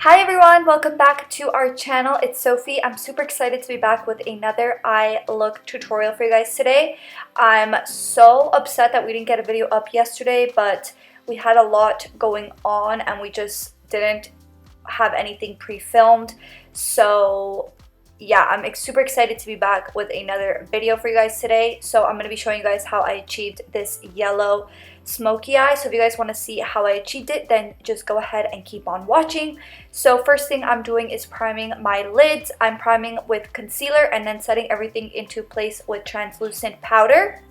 Hi everyone, welcome back to our channel. It's Sofie. I'm super excited to be back with another eye look tutorial for you guys today. I'm so upset that we didn't get a video up yesterday, but we had a lot going on and we just didn't have anything pre-filmed. So yeah, I'm super excited to be back with another video for you guys today. So I'm going to be showing you guys how I achieved this yellow smoky eye. So if you guys want to see how I achieved it, then just go ahead and keep on watching. So first thing I'm doing is priming my lids. I'm priming with concealer and then setting everything into place with translucent powder.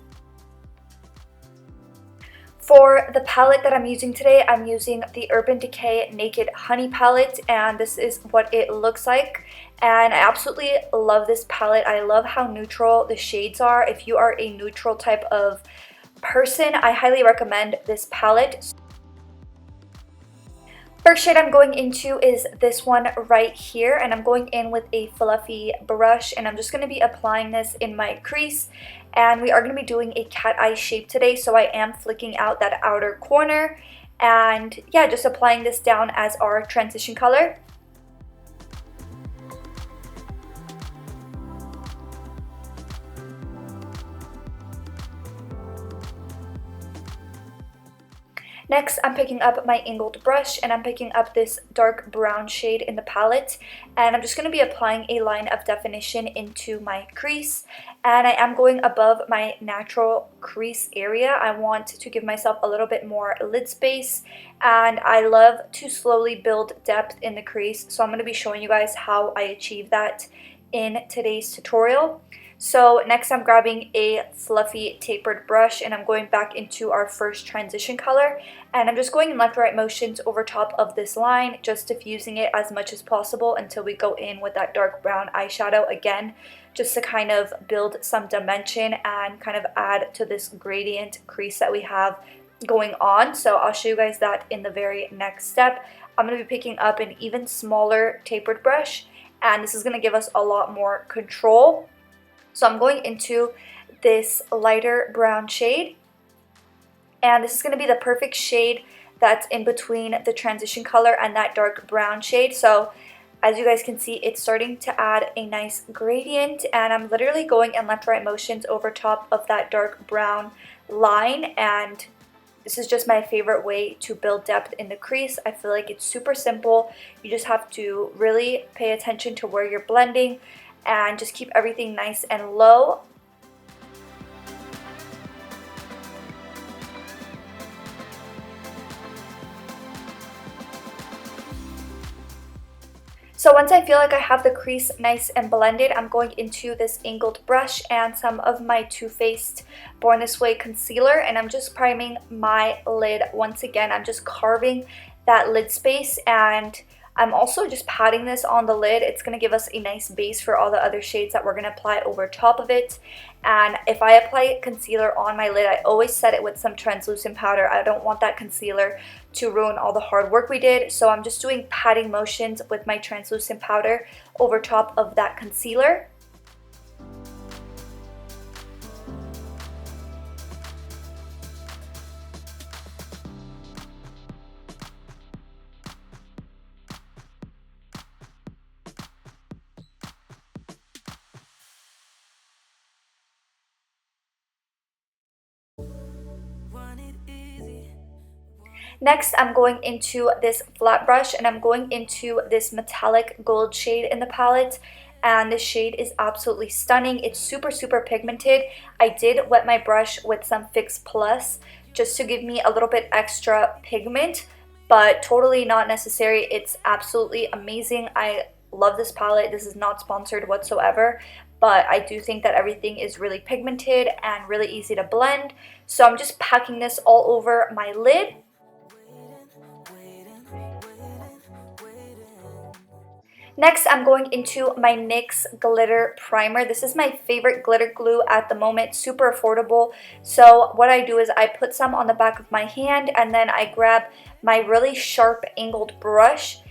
For the palette that I'm using today, I'm using the Urban Decay Naked Honey palette, and this is what it looks like. And I absolutely love this palette. I love how neutral the shades are. If you are a neutral type of person, I highly recommend this palette. First shade I'm going into is this one right here, and I'm going in with a fluffy brush, and I'm just going to be applying this in my crease. And we are going to be doing a cat eye shape today, so I am flicking out that outer corner, and yeah, just applying this down as our transition color. Next, I'm picking up my angled brush and I'm picking up this dark brown shade in the palette, and I'm just going to be applying a line of definition into my crease, and I am going above my natural crease area. I want to give myself a little bit more lid space, and I love to slowly build depth in the crease, so I'm going to be showing you guys how I achieve that in today's tutorial. So next I'm grabbing a fluffy tapered brush and I'm going back into our first transition color, and I'm just going in left right motions over top of this line, just diffusing it as much as possible until we go in with that dark brown eyeshadow again, just to kind of build some dimension and kind of add to this gradient crease that we have going on. So I'll show you guys that in the very next step. I'm going to be picking up an even smaller tapered brush, and this is going to give us a lot more control. So I'm going into this lighter brown shade, and this is going to be the perfect shade that's in between the transition color and that dark brown shade. So as you guys can see, it's starting to add a nice gradient, and I'm literally going in left right motions over top of that dark brown line, and this is just my favorite way to build depth in the crease. I feel like it's super simple. You just have to really pay attention to where you're blending and just keep everything nice and low. So once I feel like I have the crease nice and blended, I'm going into this angled brush and some of my Too Faced Born This Way concealer, and I'm just priming my lid once again. I'm just carving that lid space, and I'm also just patting this on the lid. It's going to give us a nice base for all the other shades that we're going to apply over top of it. And if I apply concealer on my lid, I always set it with some translucent powder. I don't want that concealer to ruin all the hard work we did. So I'm just doing patting motions with my translucent powder over top of that concealer. Next, I'm going into this flat brush and I'm going into this metallic gold shade in the palette, and this shade is absolutely stunning. It's super pigmented. I did wet my brush with some Fix Plus just to give me a little bit extra pigment, but totally not necessary. It's absolutely amazing. I love this palette. This is not sponsored whatsoever, but I do think that everything is really pigmented and really easy to blend. So I'm just packing this all over my lid. Next, I'm going into my NYX glitter primer. This is my favorite glitter glue at the moment, super affordable. So what I do is I put some on the back of my hand, and then I grab my really sharp angled brush,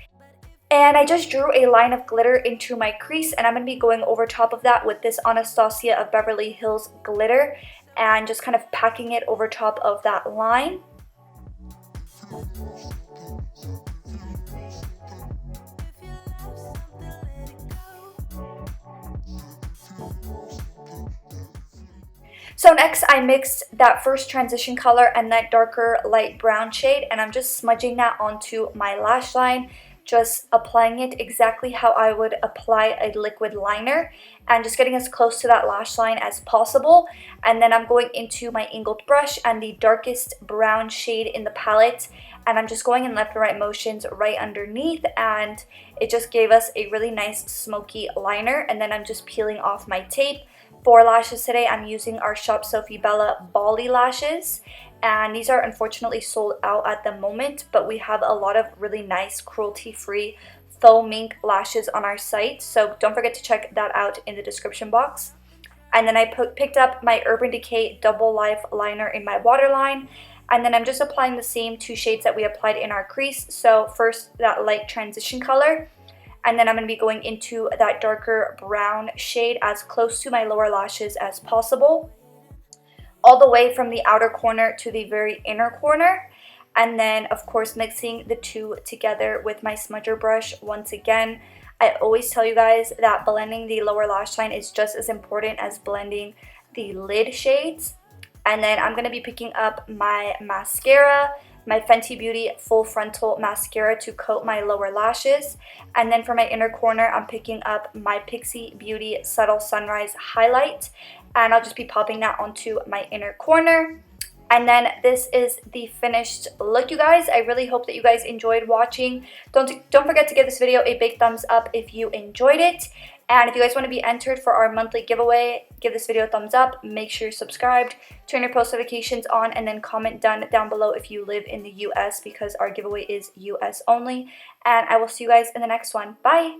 and I just drew a line of glitter into my crease, and I'm going to be going over top of that with this Anastasia of Beverly Hills glitter and just kind of packing it over top of that line. So next I mixed that first transition color and that darker light brown shade, and I'm just smudging that onto my lash line, just applying it exactly how I would apply a liquid liner and just getting as close to that lash line as possible. And then I'm going into my angled brush and the darkest brown shade in the palette, and I'm just going in left and right motions right underneath, and it just gave us a really nice smoky liner. And then I'm just peeling off my tape. For lashes today, I'm using our Shop Sofie Bella Bali lashes, and these are unfortunately sold out at the moment, but we have a lot of really nice cruelty-free faux mink lashes on our site, so don't forget to check that out in the description box. And then I picked up my Urban Decay Double Life liner in my waterline, and then I'm just applying the same two shades that we applied in our crease. So first that light transition color, and then I'm going to be going into that darker brown shade as close to my lower lashes as possible, all the way from the outer corner to the very inner corner. And then of course mixing the two together with my smudger brush once again. I always tell you guys that blending the lower lash line is just as important as blending the lid shades. And then I'm going to be picking up my mascara, my Fenty Beauty Full Frontal Mascara to coat my lower lashes. And then for my inner corner, I'm picking up my Pixi Beauty Subtle Sunrise Highlight, and I'll just be popping that onto my inner corner. And then this is the finished look, you guys. I really hope that you guys enjoyed watching. Don't forget to give this video a big thumbs up if you enjoyed it. And if you guys want to be entered for our monthly giveaway, give this video a thumbs up. Make sure you're subscribed, turn your post notifications on, and then comment down below if you live in the US, because our giveaway is US only. And I will see you guys in the next one. Bye!